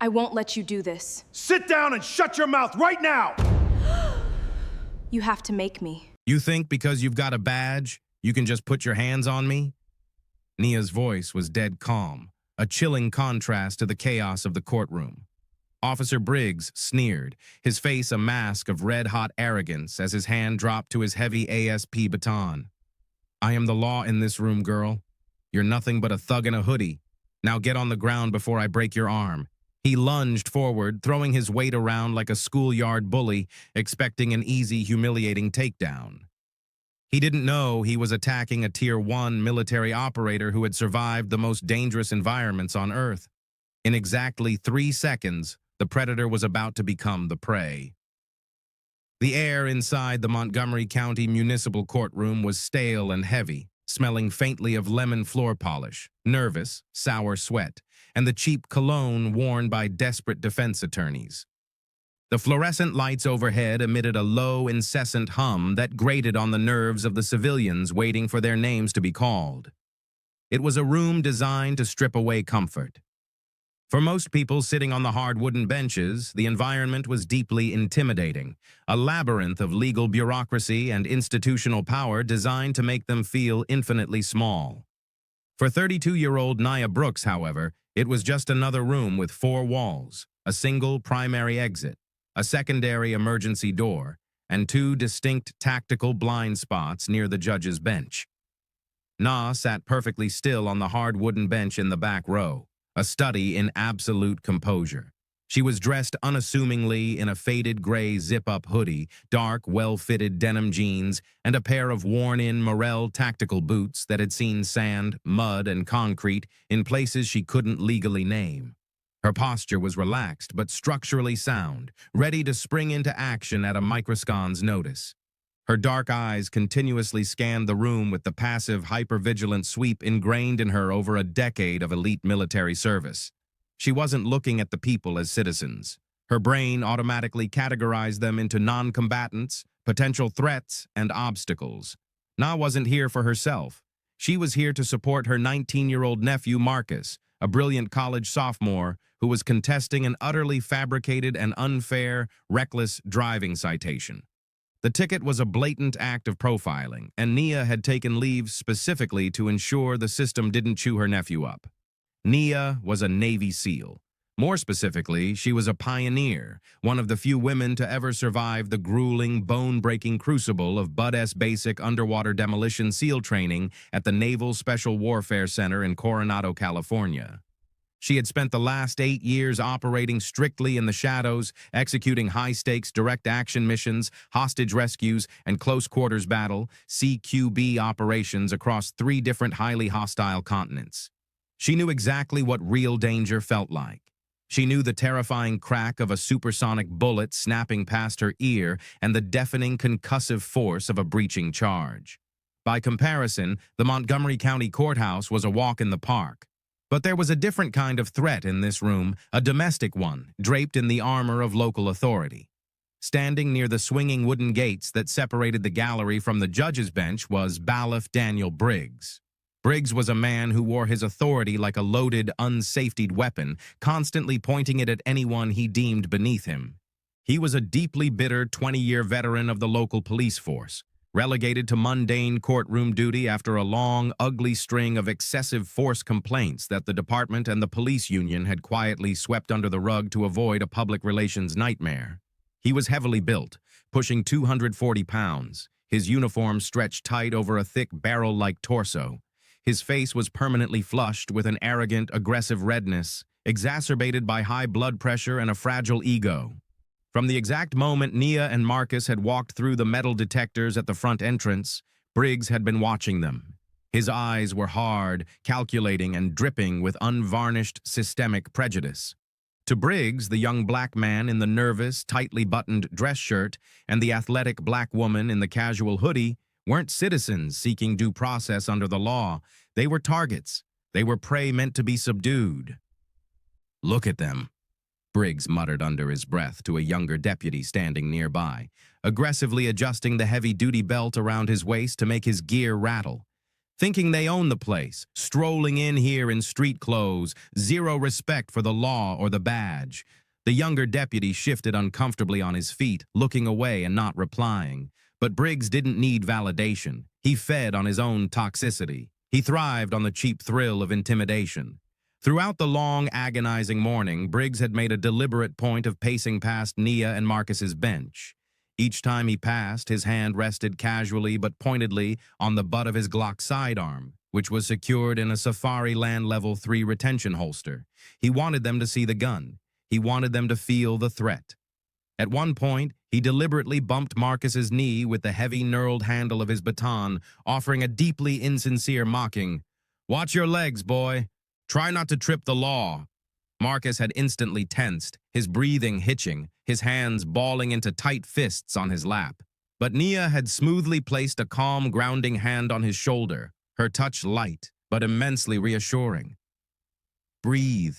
I won't let you do this. Sit down and shut your mouth right now! You have to make me. You think because you've got a badge, you can just put your hands on me? Nia's voice was dead calm, a chilling contrast to the chaos of the courtroom. Officer Briggs sneered, his face a mask of red-hot arrogance as his hand dropped to his heavy ASP baton. I am the law in this room, girl. You're nothing but a thug in a hoodie. Now get on the ground before I break your arm. He lunged forward, throwing his weight around like a schoolyard bully, expecting an easy, humiliating takedown. He didn't know he was attacking a Tier 1 military operator who had survived the most dangerous environments on Earth. In exactly 3 seconds, the predator was about to become the prey. The air inside the Montgomery County Municipal Courtroom was stale and heavy, smelling faintly of lemon floor polish, nervous, sour sweat, and the cheap cologne worn by desperate defense attorneys. The fluorescent lights overhead emitted a low, incessant hum that grated on the nerves of the civilians waiting for their names to be called. It was a room designed to strip away comfort. For most people sitting on the hard wooden benches, the environment was deeply intimidating, a labyrinth of legal bureaucracy and institutional power designed to make them feel infinitely small. For 32-year-old Nia Brooks, however, it was just another room with 4 walls, a single primary exit, a secondary emergency door, and 2 distinct tactical blind spots near the judge's bench. Na sat perfectly still on the hard wooden bench in the back row, a study in absolute composure. She was dressed unassumingly in a faded gray zip-up hoodie, dark, well-fitted denim jeans, and a pair of worn-in Morel tactical boots that had seen sand, mud, and concrete in places she couldn't legally name. Her posture was relaxed but structurally sound, ready to spring into action at a microscope's notice. Her dark eyes continuously scanned the room with the passive, hypervigilant sweep ingrained in her over a decade of elite military service. She wasn't looking at the people as citizens. Her brain automatically categorized them into non-combatants, potential threats, and obstacles. Na wasn't here for herself. She was here to support her 19-year-old nephew Marcus, a brilliant college sophomore who was contesting an utterly fabricated and unfair, reckless driving citation. The ticket was a blatant act of profiling, and Nia had taken leave specifically to ensure the system didn't chew her nephew up. Nia was a Navy SEAL. More specifically, she was a pioneer, one of the few women to ever survive the grueling, bone-breaking crucible of Bud-S basic underwater demolition SEAL training at the Naval Special Warfare Center in Coronado, California. She had spent the last 8 years operating strictly in the shadows, executing high-stakes direct action missions, hostage rescues, and close-quarters battle, CQB operations across 3 different highly hostile continents. She knew exactly what real danger felt like. She knew the terrifying crack of a supersonic bullet snapping past her ear and the deafening concussive force of a breaching charge. By comparison, the Montgomery County Courthouse was a walk in the park. But there was a different kind of threat in this room, a domestic one, draped in the armor of local authority. Standing near the swinging wooden gates that separated the gallery from the judge's bench was Bailiff Daniel Briggs. Briggs was a man who wore his authority like a loaded, unsafetied weapon, constantly pointing it at anyone he deemed beneath him. He was a deeply bitter 20-year veteran of the local police force, relegated to mundane courtroom duty after a long, ugly string of excessive force complaints that the department and the police union had quietly swept under the rug to avoid a public relations nightmare. He was heavily built, pushing 240 pounds, his uniform stretched tight over a thick barrel-like torso. His face was permanently flushed with an arrogant, aggressive redness, exacerbated by high blood pressure and a fragile ego. From the exact moment Nia and Marcus had walked through the metal detectors at the front entrance, Briggs had been watching them. His eyes were hard, calculating, and dripping with unvarnished systemic prejudice. To Briggs, the young black man in the nervous, tightly buttoned dress shirt and the athletic black woman in the casual hoodie weren't citizens seeking due process under the law. They were targets. They were prey meant to be subdued. "Look at them," Briggs muttered under his breath to a younger deputy standing nearby, aggressively adjusting the heavy-duty belt around his waist to make his gear rattle. thinking they own the place, strolling in here in street clothes, zero respect for the law or the badge. The younger deputy shifted uncomfortably on his feet, looking away and not replying. But Briggs didn't need validation. He fed on his own toxicity. He thrived on the cheap thrill of intimidation. Throughout the long, agonizing morning, Briggs had made a deliberate point of pacing past Nia and Marcus's bench. Each time he passed, his hand rested casually but pointedly on the butt of his Glock sidearm, which was secured in a Safari Land Level 3 retention holster. He wanted them to see the gun. He wanted them to feel the threat. At one point, he deliberately bumped Marcus's knee with the heavy knurled handle of his baton, offering a deeply insincere mocking, "Watch your legs, boy. Try not to trip the law." Marcus had instantly tensed, his breathing hitching, his hands balling into tight fists on his lap. But Nia had smoothly placed a calm, grounding hand on his shoulder, her touch light, but immensely reassuring. "Breathe,"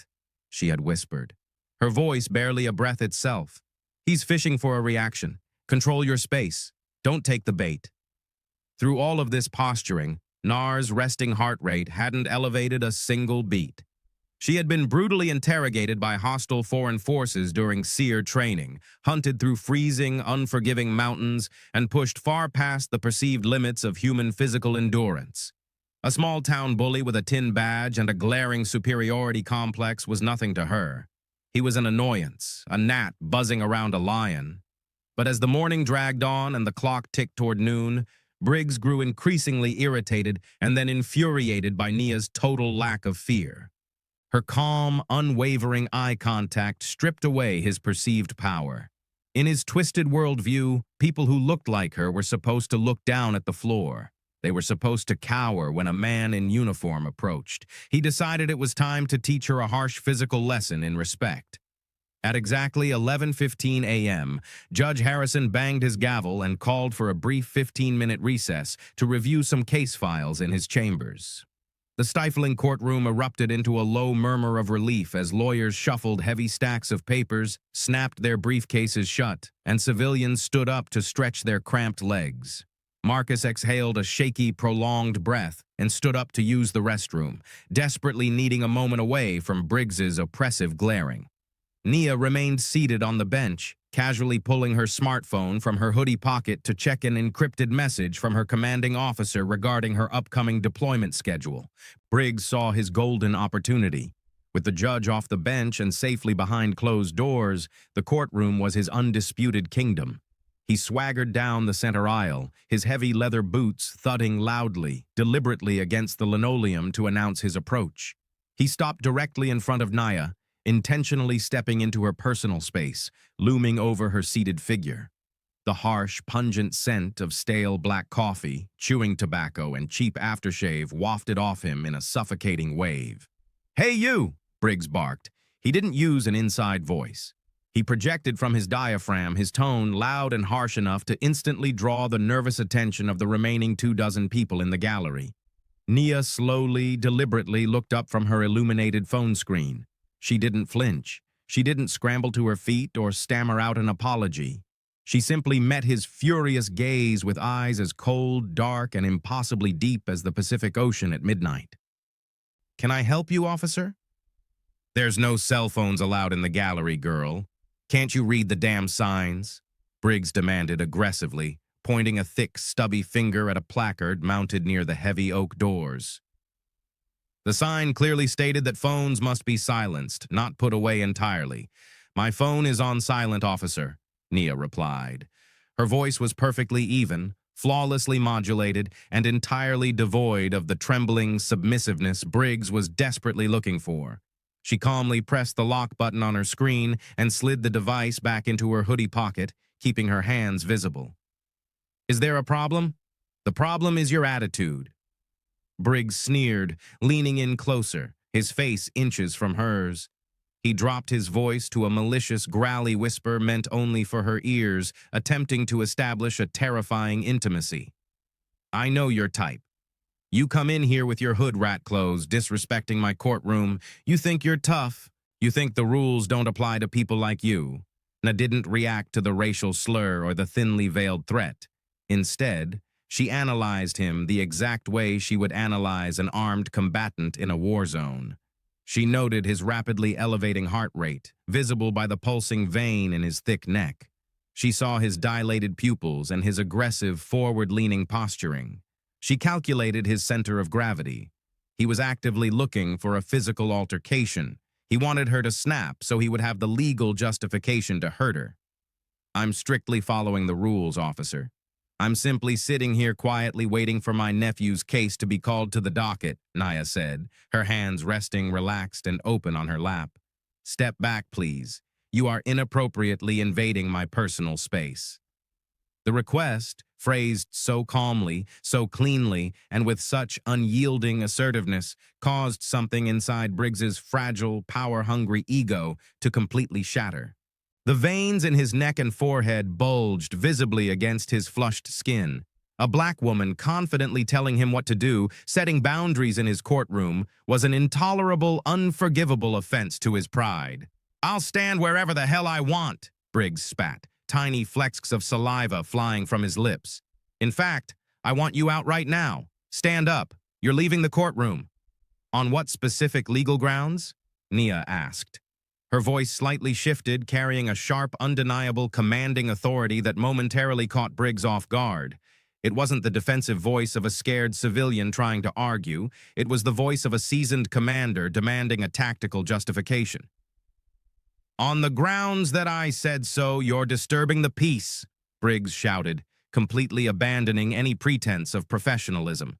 she had whispered, her voice barely a breath itself. "He's fishing for a reaction. Control your space. Don't take the bait." Through all of this posturing, Nar's resting heart rate hadn't elevated a single beat. She had been brutally interrogated by hostile foreign forces during SEER training, hunted through freezing, unforgiving mountains, and pushed far past the perceived limits of human physical endurance. A small-town bully with a tin badge and a glaring superiority complex was nothing to her. He was an annoyance, a gnat buzzing around a lion. But as the morning dragged on and the clock ticked toward noon, Briggs grew increasingly irritated and then infuriated by Nia's total lack of fear. Her calm, unwavering eye contact stripped away his perceived power. In his twisted worldview, people who looked like her were supposed to look down at the floor. They were supposed to cower when a man in uniform approached. He decided it was time to teach her a harsh physical lesson in respect. At exactly 11:15 a.m., Judge Harrison banged his gavel and called for a brief 15-minute recess to review some case files in his chambers. The stifling courtroom erupted into a low murmur of relief as lawyers shuffled heavy stacks of papers, snapped their briefcases shut, and civilians stood up to stretch their cramped legs. Marcus exhaled a shaky, prolonged breath and stood up to use the restroom, desperately needing a moment away from Briggs's oppressive glaring. Nia remained seated on the bench, casually pulling her smartphone from her hoodie pocket to check an encrypted message from her commanding officer regarding her upcoming deployment schedule. Briggs saw his golden opportunity. With the judge off the bench and safely behind closed doors, the courtroom was his undisputed kingdom. He swaggered down the center aisle, his heavy leather boots thudding loudly, deliberately against the linoleum to announce his approach. He stopped directly in front of Nia, intentionally stepping into her personal space, looming over her seated figure. The harsh, pungent scent of stale black coffee, chewing tobacco, and cheap aftershave wafted off him in a suffocating wave. "Hey, you!" Briggs barked. He didn't use an inside voice. He projected from his diaphragm, his tone loud and harsh enough to instantly draw the nervous attention of the remaining 24 people in the gallery. Nia slowly, deliberately looked up from her illuminated phone screen. She didn't flinch. She didn't scramble to her feet or stammer out an apology. She simply met his furious gaze with eyes as cold, dark, and impossibly deep as the Pacific Ocean at midnight. "Can I help you, officer?" "There's no cell phones allowed in the gallery, girl. Can't you read the damn signs?" Briggs demanded aggressively, pointing a thick, stubby finger at a placard mounted near the heavy oak doors. The sign clearly stated that phones must be silenced, not put away entirely. "My phone is on silent, officer," Nia replied. Her voice was perfectly even, flawlessly modulated, and entirely devoid of the trembling submissiveness Briggs was desperately looking for. She calmly pressed the lock button on her screen and slid the device back into her hoodie pocket, keeping her hands visible. "Is there a problem?" "The problem is your attitude." Briggs sneered, leaning in closer, his face inches from hers. He dropped his voice to a malicious, growly whisper meant only for her ears, attempting to establish a terrifying intimacy. "I know your type. You come in here with your hood rat clothes, disrespecting my courtroom. You think you're tough. You think the rules don't apply to people like you." And didn't react to the racial slur or the thinly veiled threat. Instead, She analyzed him the exact way she would analyze an armed combatant in a war zone. She noted his rapidly elevating heart rate, visible by the pulsing vein in his thick neck. She saw his dilated pupils and his aggressive, forward-leaning posturing. She calculated his center of gravity. He was actively looking for a physical altercation. He wanted her to snap so he would have the legal justification to hurt her. "I'm strictly following the rules, officer. I'm simply sitting here quietly waiting for my nephew's case to be called to the docket," Naya said, her hands resting relaxed and open on her lap. "Step back, please. You are inappropriately invading my personal space." The request, phrased so calmly, so cleanly, and with such unyielding assertiveness, caused something inside Briggs's fragile, power-hungry ego to completely shatter. The veins in his neck and forehead bulged visibly against his flushed skin. A black woman confidently telling him what to do, setting boundaries in his courtroom, was an intolerable, unforgivable offense to his pride. "I'll stand wherever the hell I want," Briggs spat, tiny flecks of saliva flying from his lips. "In fact, I want you out right now. Stand up. You're leaving the courtroom." "On what specific legal grounds?" Nia asked. Her voice slightly shifted, carrying a sharp, undeniable, commanding authority that momentarily caught Briggs off guard. It wasn't the defensive voice of a scared civilian trying to argue. It was the voice of a seasoned commander demanding a tactical justification. "On the grounds that I said so, you're disturbing the peace," Briggs shouted, completely abandoning any pretense of professionalism.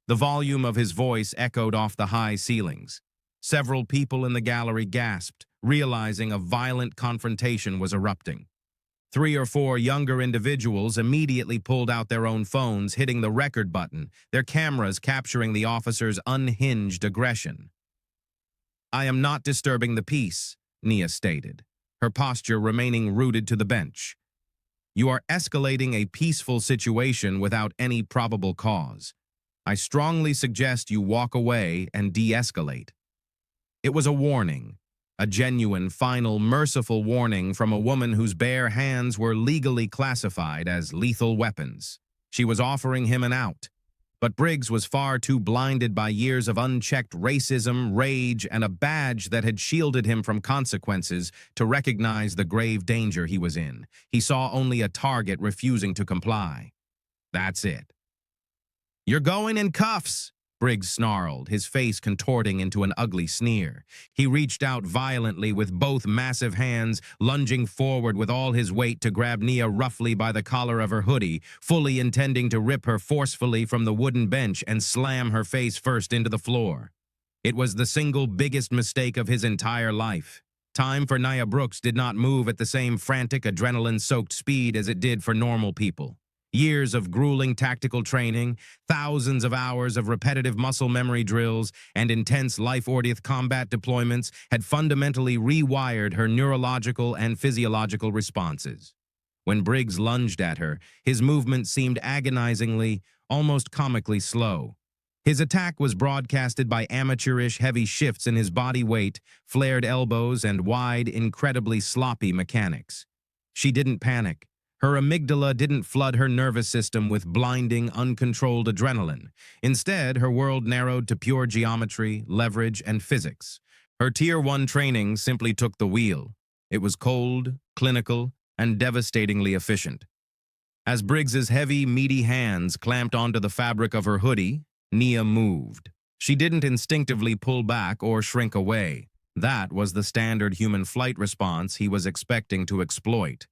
The volume of his voice echoed off the high ceilings. Several people in the gallery gasped, realizing a violent confrontation was erupting. 3 or 4 younger individuals immediately pulled out their own phones, hitting the record button, their cameras capturing the officer's unhinged aggression. "I am not disturbing the peace," Nia stated, her posture remaining rooted to the bench. "You are escalating a peaceful situation without any probable cause. I strongly suggest you walk away and de-escalate." It was a warning, a genuine, final, merciful warning from a woman whose bare hands were legally classified as lethal weapons. She was offering him an out. But Briggs was far too blinded by years of unchecked racism, rage, and a badge that had shielded him from consequences to recognize the grave danger he was in. He saw only a target refusing to comply. That's it. "You're going in cuffs," Briggs snarled, his face contorting into an ugly sneer. He reached out violently with both massive hands, lunging forward with all his weight to grab Nia roughly by the collar of her hoodie, fully intending to rip her forcefully from the wooden bench and slam her face first into the floor. It was the single biggest mistake of his entire life. Time for Nia Brooks did not move at the same frantic, adrenaline-soaked speed as it did for normal people. Years of grueling tactical training, thousands of hours of repetitive muscle memory drills, and intense life-or-death combat deployments had fundamentally rewired her neurological and physiological responses. When Briggs lunged at her, his movement seemed agonizingly, almost comically slow. His attack was broadcasted by amateurish heavy shifts in his body weight, flared elbows, and wide, incredibly sloppy mechanics. She didn't panic. Her amygdala didn't flood her nervous system with blinding, uncontrolled adrenaline. Instead, her world narrowed to pure geometry, leverage, and physics. Her Tier 1 training simply took the wheel. It was cold, clinical, and devastatingly efficient. As Briggs's heavy, meaty hands clamped onto the fabric of her hoodie, Nia moved. She didn't instinctively pull back or shrink away. That was the standard human flight response he was expecting to exploit.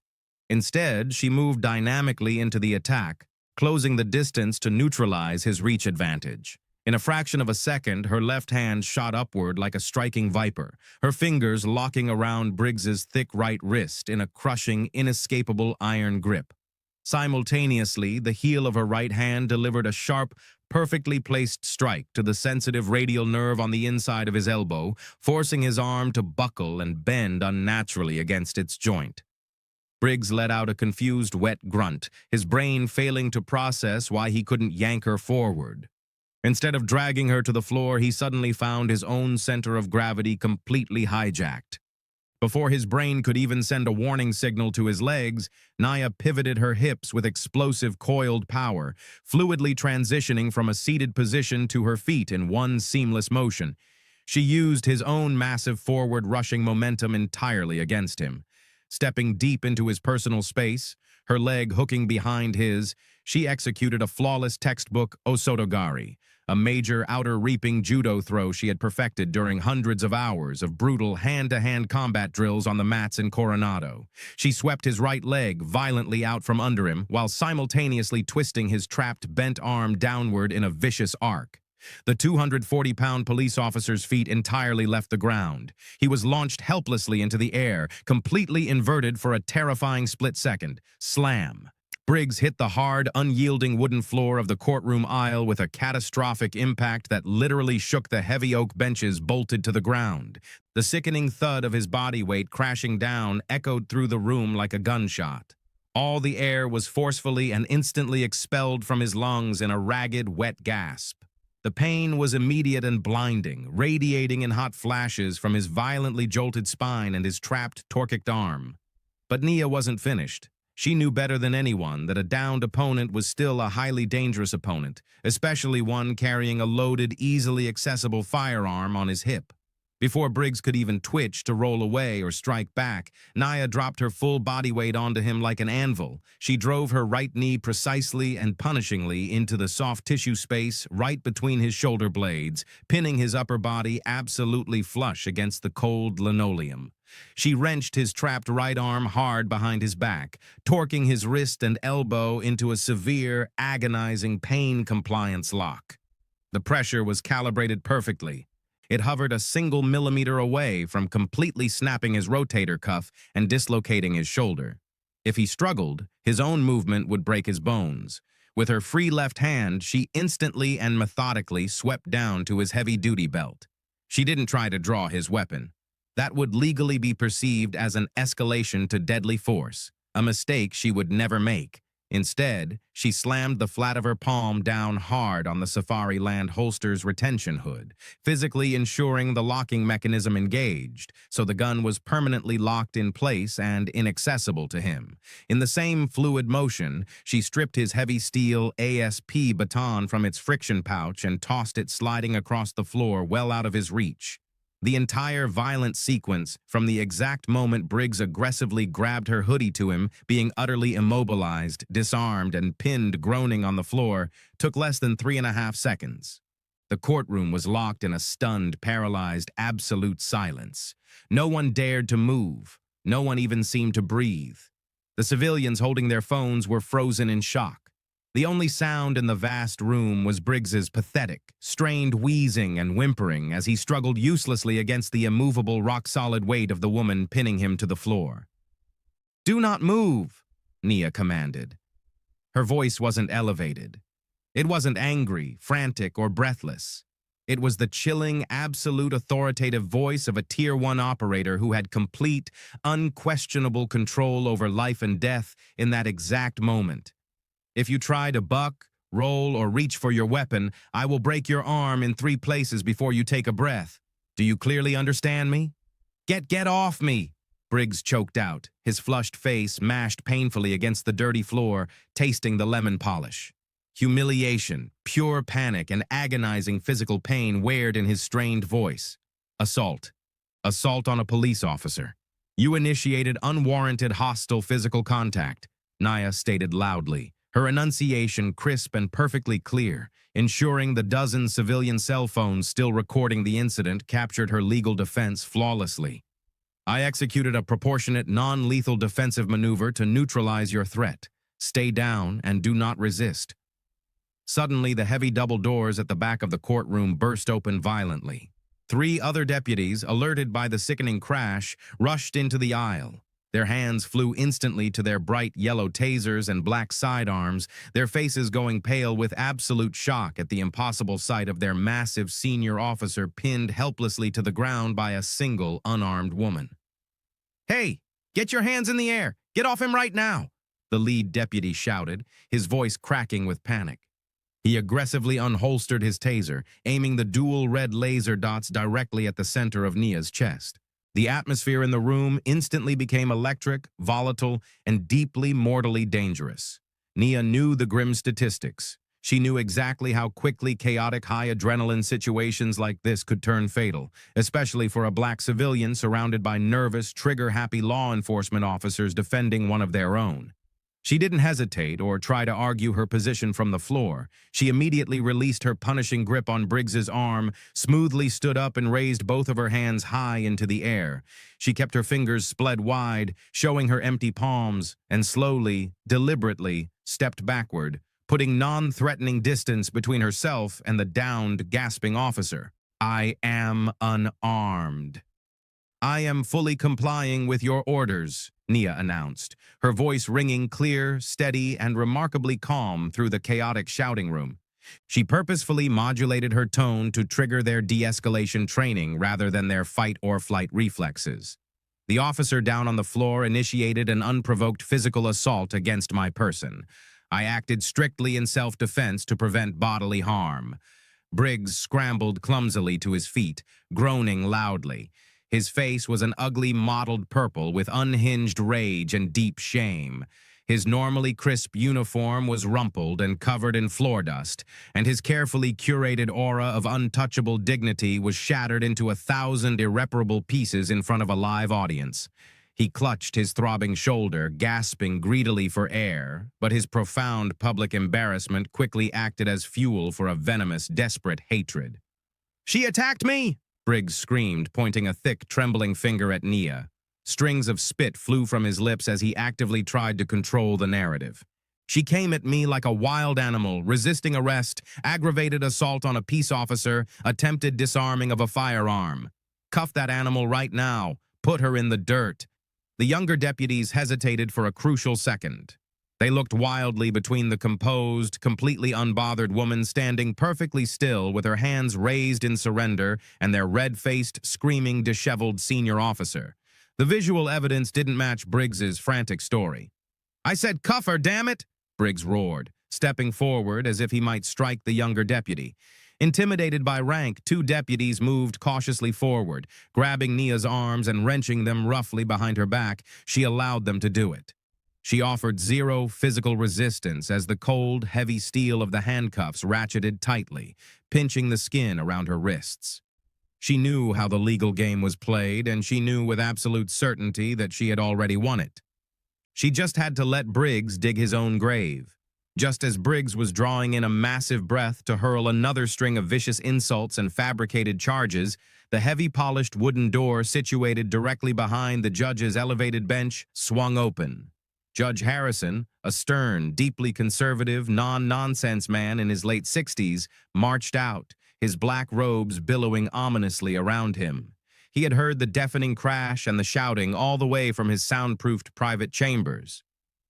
Instead, she moved dynamically into the attack, closing the distance to neutralize his reach advantage. In a fraction of a second, her left hand shot upward like a striking viper, her fingers locking around Briggs's thick right wrist in a crushing, inescapable iron grip. Simultaneously, the heel of her right hand delivered a sharp, perfectly placed strike to the sensitive radial nerve on the inside of his elbow, forcing his arm to buckle and bend unnaturally against its joint. Briggs let out a confused, wet grunt, his brain failing to process why he couldn't yank her forward. Instead of dragging her to the floor, he suddenly found his own center of gravity completely hijacked. Before his brain could even send a warning signal to his legs, Naya pivoted her hips with explosive coiled power, fluidly transitioning from a seated position to her feet in one seamless motion. She used his own massive forward rushing momentum entirely against him. Stepping deep into his personal space, her leg hooking behind his, she executed a flawless textbook osotogari, a major outer reaping judo throw she had perfected during hundreds of hours of brutal hand-to-hand combat drills on the mats in Coronado. She swept his right leg violently out from under him while simultaneously twisting his trapped bent arm downward in a vicious arc. The 240-pound police officer's feet entirely left the ground. He was launched helplessly into the air, completely inverted for a terrifying split second. Slam! Briggs hit the hard, unyielding wooden floor of the courtroom aisle with a catastrophic impact that literally shook the heavy oak benches bolted to the ground. The sickening thud of his body weight crashing down echoed through the room like a gunshot. All the air was forcefully and instantly expelled from his lungs in a ragged, wet gasp. The pain was immediate and blinding, radiating in hot flashes from his violently jolted spine and his trapped, torqued arm. But Nia wasn't finished. She knew better than anyone that a downed opponent was still a highly dangerous opponent, especially one carrying a loaded, easily accessible firearm on his hip. Before Briggs could even twitch to roll away or strike back, Nia dropped her full body weight onto him like an anvil. She drove her right knee precisely and punishingly into the soft tissue space right between his shoulder blades, pinning his upper body absolutely flush against the cold linoleum. She wrenched his trapped right arm hard behind his back, torquing his wrist and elbow into a severe, agonizing pain compliance lock. The pressure was calibrated perfectly. It hovered a single millimeter away from completely snapping his rotator cuff and dislocating his shoulder. If he struggled, his own movement would break his bones. With her free left hand, she instantly and methodically swept down to his heavy-duty belt. She didn't try to draw his weapon. That would legally be perceived as an escalation to deadly force, a mistake she would never make. Instead, she slammed the flat of her palm down hard on the Safari Land holster's retention hood, physically ensuring the locking mechanism engaged, so the gun was permanently locked in place and inaccessible to him. In the same fluid motion, she stripped his heavy steel ASP baton from its friction pouch and tossed it sliding across the floor well out of his reach. The entire violent sequence, from the exact moment Briggs aggressively grabbed her hoodie to him, being utterly immobilized, disarmed, and pinned groaning on the floor, took less than 3.5 seconds. The courtroom was locked in a stunned, paralyzed, absolute silence. No one dared to move. No one even seemed to breathe. The civilians holding their phones were frozen in shock. The only sound in the vast room was Briggs's pathetic, strained wheezing and whimpering as he struggled uselessly against the immovable, rock-solid weight of the woman pinning him to the floor. "Do not move," Nia commanded. Her voice wasn't elevated. It wasn't angry, frantic, or breathless. It was the chilling, absolute authoritative voice of a Tier 1 operator who had complete, unquestionable control over life and death in that exact moment. "If you try to buck, roll, or reach for your weapon, I will break your arm in 3 places before you take a breath. Do you clearly understand me?" Get off me!" Briggs choked out, his flushed face mashed painfully against the dirty floor, tasting the lemon polish. Humiliation, pure panic, and agonizing physical pain wailed in his strained voice. "Assault. Assault on a police officer. You initiated unwarranted hostile physical contact," Nia stated loudly, her enunciation crisp and perfectly clear, ensuring the dozen civilian cell phones still recording the incident captured her legal defense flawlessly. "I executed a proportionate, non-lethal defensive maneuver to neutralize your threat. Stay down and do not resist." Suddenly, the heavy double doors at the back of the courtroom burst open violently. 3 other deputies, alerted by the sickening crash, rushed into the aisle. Their hands flew instantly to their bright yellow tasers and black sidearms, their faces going pale with absolute shock at the impossible sight of their massive senior officer pinned helplessly to the ground by a single unarmed woman. "Hey, get your hands in the air! Get off him right now!" the lead deputy shouted, his voice cracking with panic. He aggressively unholstered his taser, aiming the dual red laser dots directly at the center of Nia's chest. The atmosphere in the room instantly became electric, volatile, and deeply mortally dangerous. Nia knew the grim statistics. She knew exactly how quickly chaotic high-adrenaline situations like this could turn fatal, especially for a black civilian surrounded by nervous, trigger-happy law enforcement officers defending one of their own. She didn't hesitate or try to argue her position from the floor. She immediately released her punishing grip on Briggs's arm, smoothly stood up and raised both of her hands high into the air. She kept her fingers spread wide, showing her empty palms, and slowly, deliberately, stepped backward, putting non-threatening distance between herself and the downed, gasping officer. "I am unarmed. I am fully complying with your orders," Nia announced, her voice ringing clear, steady, and remarkably calm through the chaotic shouting room. She purposefully modulated her tone to trigger their de-escalation training rather than their fight-or-flight reflexes. The officer down on the floor initiated an unprovoked physical assault against my person. I acted strictly in self-defense to prevent bodily harm. Briggs scrambled clumsily to his feet, groaning loudly. His face was an ugly mottled purple with unhinged rage and deep shame. His normally crisp uniform was rumpled and covered in floor dust, and his carefully curated aura of untouchable dignity was shattered into 1,000 irreparable pieces in front of a live audience. He clutched his throbbing shoulder, gasping greedily for air, but his profound public embarrassment quickly acted as fuel for a venomous, desperate hatred. "She attacked me!" Briggs screamed, pointing a thick, trembling finger at Nia. Strings of spit flew from his lips as he actively tried to control the narrative. "She came at me like a wild animal, resisting arrest, aggravated assault on a peace officer, attempted disarming of a firearm. Cuff that animal right now. Put her in the dirt." The younger deputies hesitated for a crucial second. They looked wildly between the composed, completely unbothered woman standing perfectly still with her hands raised in surrender and their red-faced, screaming, disheveled senior officer. The visual evidence didn't match Briggs's frantic story. "I said cuff her, damn it!" Briggs roared, stepping forward as if he might strike the younger deputy. Intimidated by rank, two deputies moved cautiously forward, grabbing Nia's arms and wrenching them roughly behind her back. She allowed them to do it. She offered zero physical resistance as the cold, heavy steel of the handcuffs ratcheted tightly, pinching the skin around her wrists. She knew how the legal game was played, and she knew with absolute certainty that she had already won it. She just had to let Briggs dig his own grave. Just as Briggs was drawing in a massive breath to hurl another string of vicious insults and fabricated charges, the heavy polished wooden door situated directly behind the judge's elevated bench swung open. Judge Harrison, a stern, deeply conservative, non-nonsense man in his late 60s, marched out, his black robes billowing ominously around him. He had heard the deafening crash and the shouting all the way from his soundproofed private chambers.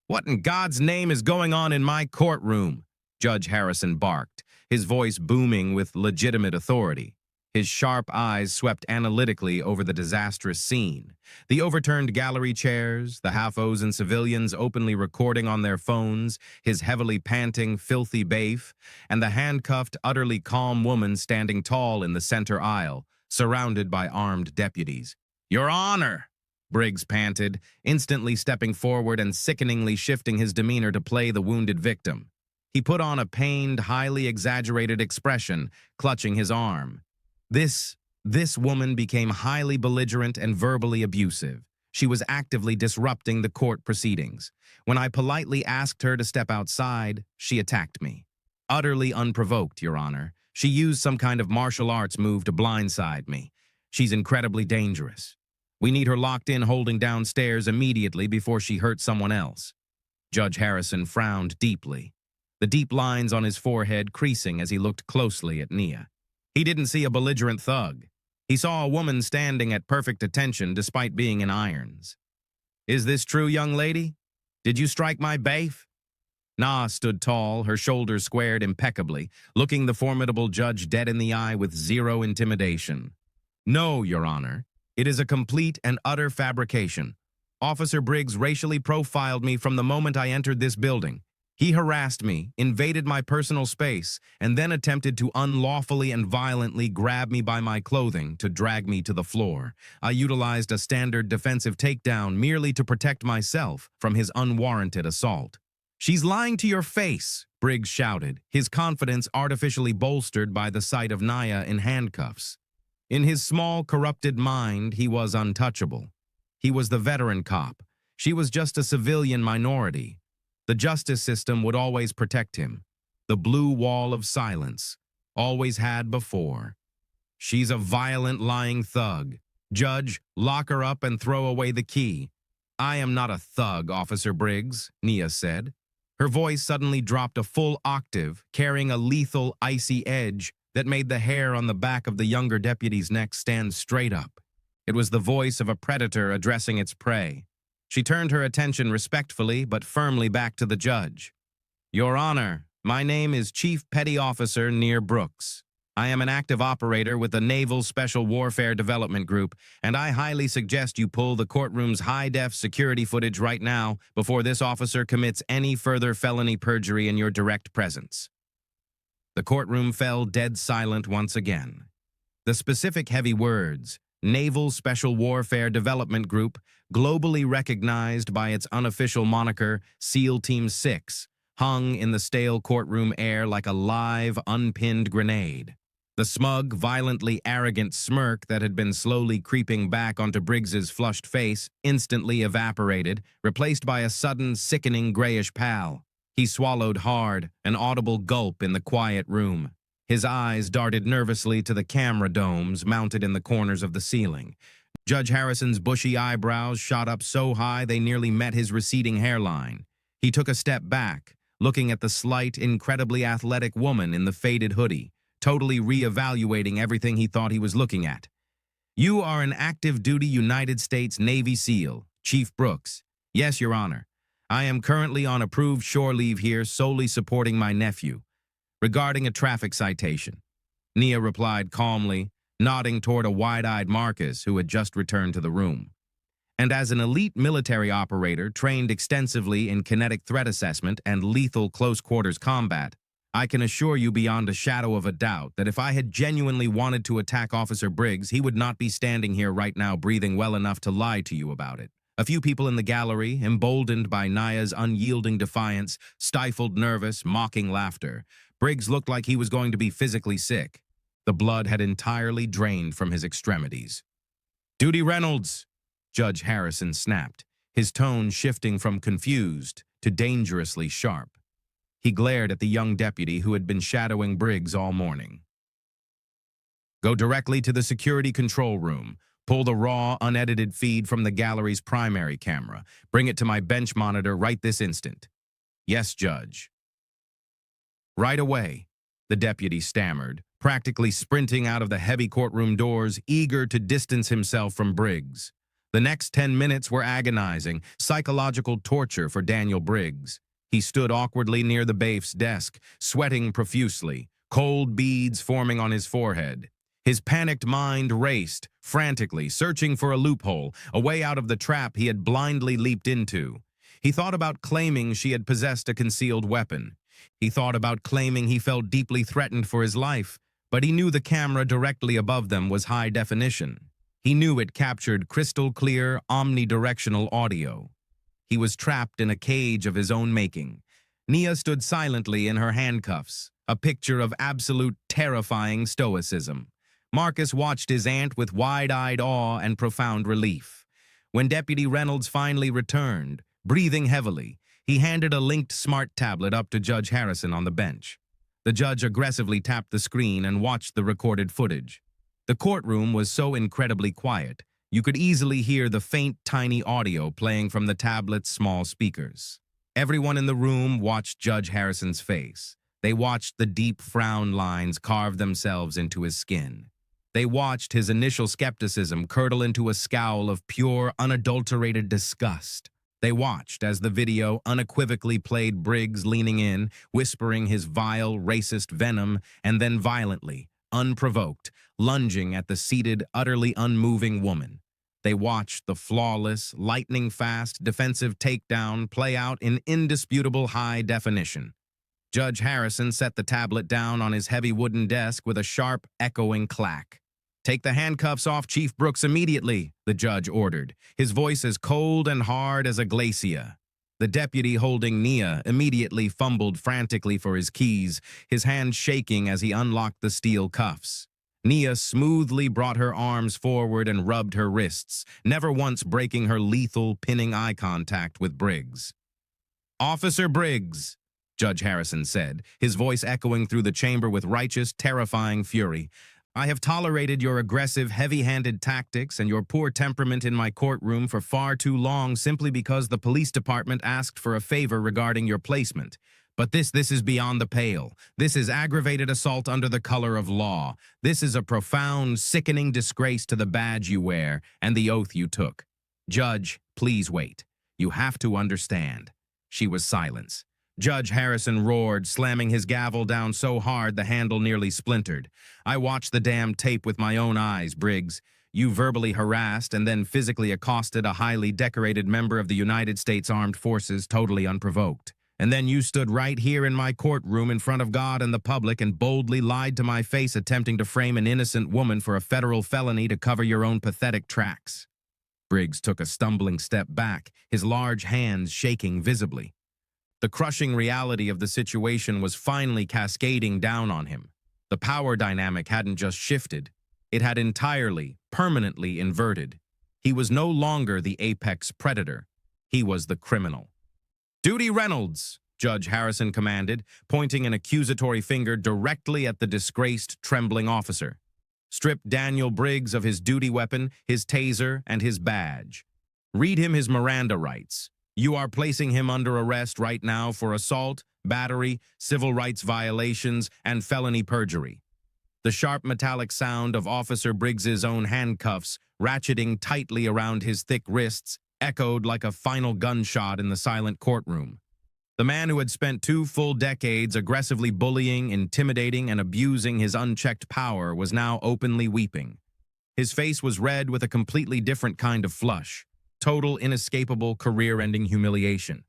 "What in God's name is going on in my courtroom?" Judge Harrison barked, his voice booming with legitimate authority. His sharp eyes swept analytically over the disastrous scene. The overturned gallery chairs, the half-ozen civilians openly recording on their phones, his heavily panting, filthy baif, and the handcuffed, utterly calm woman standing tall in the center aisle, surrounded by armed deputies. "Your Honor!" Briggs panted, instantly stepping forward and sickeningly shifting his demeanor to play the wounded victim. He put on a pained, highly exaggerated expression, clutching his arm. This woman became highly belligerent and verbally abusive. She was actively disrupting the court proceedings. When I politely asked her to step outside, she attacked me. Utterly unprovoked, Your Honor. She used some kind of martial arts move to blindside me. She's incredibly dangerous. We need her locked in holding downstairs immediately before she hurts someone else. Judge Harrison frowned deeply, the deep lines on his forehead creasing as he looked closely at Nia. He didn't see a belligerent thug. He saw a woman standing at perfect attention despite being in irons. "Is this true, young lady? Did you strike my baif?" Na stood tall, her shoulders squared impeccably, looking the formidable judge dead in the eye with zero intimidation. "No, Your Honor. It is a complete and utter fabrication. Officer Briggs racially profiled me from the moment I entered this building. He harassed me, invaded my personal space, and then attempted to unlawfully and violently grab me by my clothing to drag me to the floor. I utilized a standard defensive takedown merely to protect myself from his unwarranted assault. "She's lying to your face," Briggs shouted, his confidence artificially bolstered by the sight of Naya in handcuffs. In his small, corrupted mind, he was untouchable. He was the veteran cop. She was just a civilian minority. The justice system would always protect him. The blue wall of silence. Always had before. "She's a violent, lying thug. Judge, lock her up and throw away the key." "I am not a thug, Officer Briggs," Nia said. Her voice suddenly dropped a full octave, carrying a lethal, icy edge that made the hair on the back of the younger deputy's neck stand straight up. It was the voice of a predator addressing its prey. She turned her attention respectfully but firmly back to the judge. "Your Honor, my name is Chief Petty Officer Near Brooks. I am an active operator with the Naval Special Warfare Development Group, and I highly suggest you pull the courtroom's high-def security footage right now before this officer commits any further felony perjury in your direct presence." The courtroom fell dead silent once again. The specific heavy words, Naval Special Warfare Development Group, globally recognized by its unofficial moniker, SEAL Team 6, hung in the stale courtroom air like a live, unpinned grenade. The smug, violently arrogant smirk that had been slowly creeping back onto Briggs's flushed face instantly evaporated, replaced by a sudden, sickening grayish pall. He swallowed hard, an audible gulp in the quiet room. His eyes darted nervously to the camera domes mounted in the corners of the ceiling. Judge Harrison's bushy eyebrows shot up so high they nearly met his receding hairline. He took a step back, looking at the slight, incredibly athletic woman in the faded hoodie, totally re-evaluating everything he thought he was looking at. "You are an active-duty United States Navy SEAL, Chief Brooks." "Yes, Your Honor. I am currently on approved shore leave here solely supporting my nephew. Regarding a traffic citation." Nia replied calmly, nodding toward a wide-eyed Marcus who had just returned to the room. "And as an elite military operator trained extensively in kinetic threat assessment and lethal close-quarters combat, I can assure you beyond a shadow of a doubt that if I had genuinely wanted to attack Officer Briggs, he would not be standing here right now breathing well enough to lie to you about it." A few people in the gallery, emboldened by Naya's unyielding defiance, stifled nervous, mocking laughter. Briggs looked like he was going to be physically sick. The blood had entirely drained from his extremities. "Duty Reynolds," Judge Harrison snapped, his tone shifting from confused to dangerously sharp. He glared at the young deputy who had been shadowing Briggs all morning. "Go directly to the security control room. Pull the raw, unedited feed from the gallery's primary camera. Bring it to my bench monitor right this instant." "Yes, Judge." "Right away," the deputy stammered, practically sprinting out of the heavy courtroom doors, eager to distance himself from Briggs. The next 10 minutes were agonizing, psychological torture for Daniel Briggs. He stood awkwardly near the bailiff's desk, sweating profusely, cold beads forming on his forehead. His panicked mind raced, frantically, searching for a loophole, a way out of the trap he had blindly leaped into. He thought about claiming she had possessed a concealed weapon. He thought about claiming he felt deeply threatened for his life, but he knew the camera directly above them was high definition. He knew it captured crystal-clear, omnidirectional audio. He was trapped in a cage of his own making. Nia stood silently in her handcuffs, a picture of absolute terrifying stoicism. Marcus watched his aunt with wide-eyed awe and profound relief. When Deputy Reynolds finally returned, breathing heavily, he handed a linked smart tablet up to Judge Harrison on the bench. The judge aggressively tapped the screen and watched the recorded footage. The courtroom was so incredibly quiet, you could easily hear the faint, tiny audio playing from the tablet's small speakers. Everyone in the room watched Judge Harrison's face. They watched the deep frown lines carve themselves into his skin. They watched his initial skepticism curdle into a scowl of pure, unadulterated disgust. They watched as the video unequivocally played Briggs leaning in, whispering his vile, racist venom, and then violently, unprovoked, lunging at the seated, utterly unmoving woman. They watched the flawless, lightning-fast defensive takedown play out in indisputable high definition. Judge Harrison set the tablet down on his heavy wooden desk with a sharp, echoing clack. "Take the handcuffs off Chief Brooks immediately," the judge ordered, his voice as cold and hard as a glacier. The deputy holding Nia immediately fumbled frantically for his keys, his hand shaking as he unlocked the steel cuffs. Nia smoothly brought her arms forward and rubbed her wrists, never once breaking her lethal, pinning eye contact with Briggs. "Officer Briggs," Judge Harrison said, his voice echoing through the chamber with righteous, terrifying fury, "I have tolerated your aggressive, heavy-handed tactics and your poor temperament in my courtroom for far too long simply because the police department asked for a favor regarding your placement. But this is beyond the pale. This is aggravated assault under the color of law. This is a profound, sickening disgrace to the badge you wear and the oath you took. Judge, please wait. You have to understand." She was silence. Judge Harrison roared, slamming his gavel down so hard the handle nearly splintered. "I watched the damn tape with my own eyes, Briggs. You verbally harassed and then physically accosted a highly decorated member of the United States Armed Forces totally unprovoked. And then you stood right here in my courtroom in front of God and the public and boldly lied to my face, attempting to frame an innocent woman for a federal felony to cover your own pathetic tracks." Briggs took a stumbling step back, his large hands shaking visibly. The crushing reality of the situation was finally cascading down on him. The power dynamic hadn't just shifted. It had entirely, permanently inverted. He was no longer the apex predator. He was the criminal. "Duty Reynolds," Judge Harrison commanded, pointing an accusatory finger directly at the disgraced, trembling officer. "Strip Daniel Briggs of his duty weapon, his taser, and his badge. Read him his Miranda rights. You are placing him under arrest right now for assault, battery, civil rights violations, and felony perjury." The sharp metallic sound of Officer Briggs's own handcuffs, ratcheting tightly around his thick wrists, echoed like a final gunshot in the silent courtroom. The man who had spent 2 full decades aggressively bullying, intimidating, and abusing his unchecked power was now openly weeping. His face was red with a completely different kind of flush. Total, inescapable, career-ending humiliation.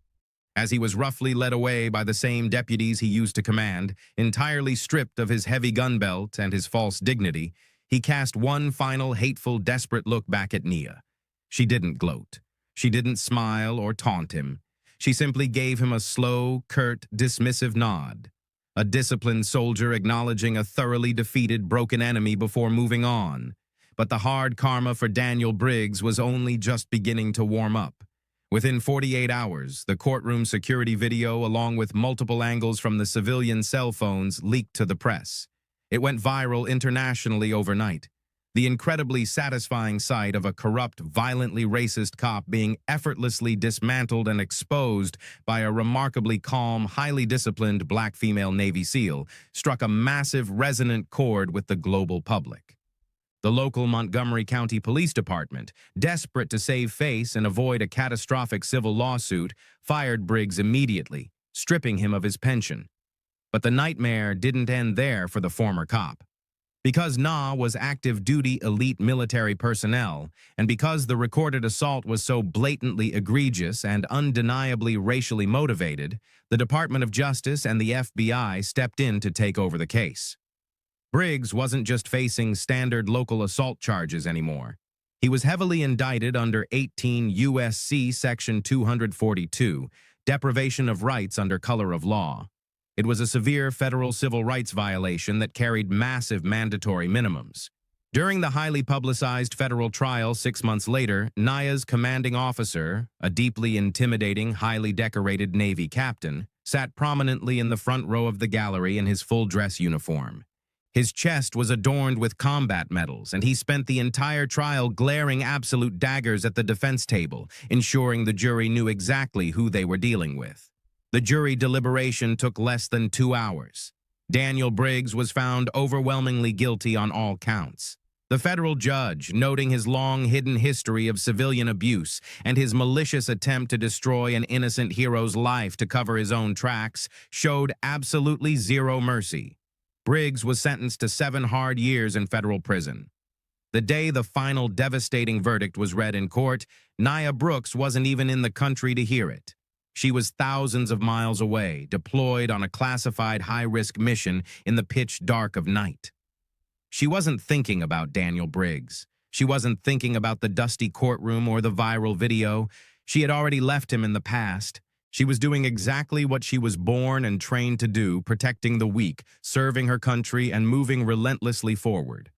As he was roughly led away by the same deputies he used to command, entirely stripped of his heavy gun belt and his false dignity, he cast one final, hateful, desperate look back at Nia. She didn't gloat. She didn't smile or taunt him. She simply gave him a slow, curt, dismissive nod. A disciplined soldier acknowledging a thoroughly defeated, broken enemy before moving on. But the hard karma for Daniel Briggs was only just beginning to warm up. Within 48 hours, the courtroom security video, along with multiple angles from the civilian cell phones, leaked to the press. It went viral internationally overnight. The incredibly satisfying sight of a corrupt, violently racist cop being effortlessly dismantled and exposed by a remarkably calm, highly disciplined black female Navy SEAL struck a massive, resonant chord with the global public. The local Montgomery County Police Department, desperate to save face and avoid a catastrophic civil lawsuit, fired Briggs immediately, stripping him of his pension. But the nightmare didn't end there for the former cop. Because Na was active duty elite military personnel, and because the recorded assault was so blatantly egregious and undeniably racially motivated, the Department of Justice and the FBI stepped in to take over the case. Briggs wasn't just facing standard local assault charges anymore. He was heavily indicted under 18 U.S.C. Section 242, deprivation of rights under color of law. It was a severe federal civil rights violation that carried massive mandatory minimums. During the highly publicized federal trial 6 months later, Nia's commanding officer, a deeply intimidating, highly decorated Navy captain, sat prominently in the front row of the gallery in his full-dress uniform. His chest was adorned with combat medals, and he spent the entire trial glaring absolute daggers at the defense table, ensuring the jury knew exactly who they were dealing with. The jury deliberation took less than 2 hours. Daniel Briggs was found overwhelmingly guilty on all counts. The federal judge, noting his long-hidden history of civilian abuse and his malicious attempt to destroy an innocent hero's life to cover his own tracks, showed absolutely zero mercy. Briggs was sentenced to 7 hard years in federal prison. The day the final devastating verdict was read in court, Nia Brooks wasn't even in the country to hear it. She was thousands of miles away, deployed on a classified high-risk mission in the pitch dark of night. She wasn't thinking about Daniel Briggs. She wasn't thinking about the dusty courtroom or the viral video. She had already left him in the past. She was doing exactly what she was born and trained to do, protecting the weak, serving her country, and moving relentlessly forward.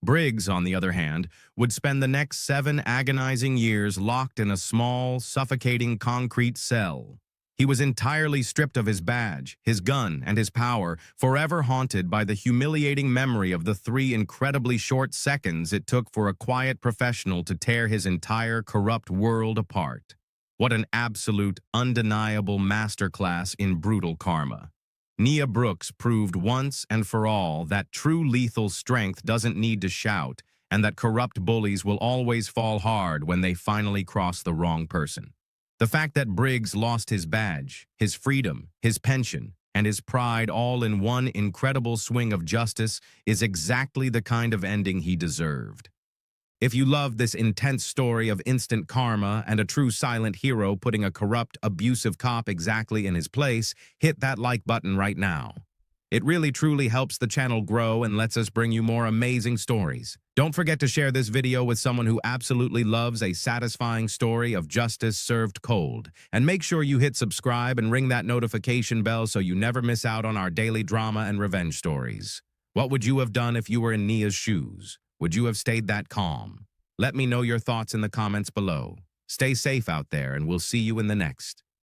Briggs, on the other hand, would spend the next 7 agonizing years locked in a small, suffocating concrete cell. He was entirely stripped of his badge, his gun, and his power, forever haunted by the humiliating memory of the 3 incredibly short seconds it took for a quiet professional to tear his entire corrupt world apart. What an absolute, undeniable masterclass in brutal karma. Nia Brooks proved once and for all that true lethal strength doesn't need to shout, and that corrupt bullies will always fall hard when they finally cross the wrong person. The fact that Briggs lost his badge, his freedom, his pension, and his pride all in one incredible swing of justice is exactly the kind of ending he deserved. If you love this intense story of instant karma and a true silent hero putting a corrupt, abusive cop exactly in his place, hit that like button right now. It really truly helps the channel grow and lets us bring you more amazing stories. Don't forget to share this video with someone who absolutely loves a satisfying story of justice served cold. And make sure you hit subscribe and ring that notification bell so you never miss out on our daily drama and revenge stories. What would you have done if you were in Nia's shoes? Would you have stayed that calm? Let me know your thoughts in the comments below. Stay safe out there, and we'll see you in the next.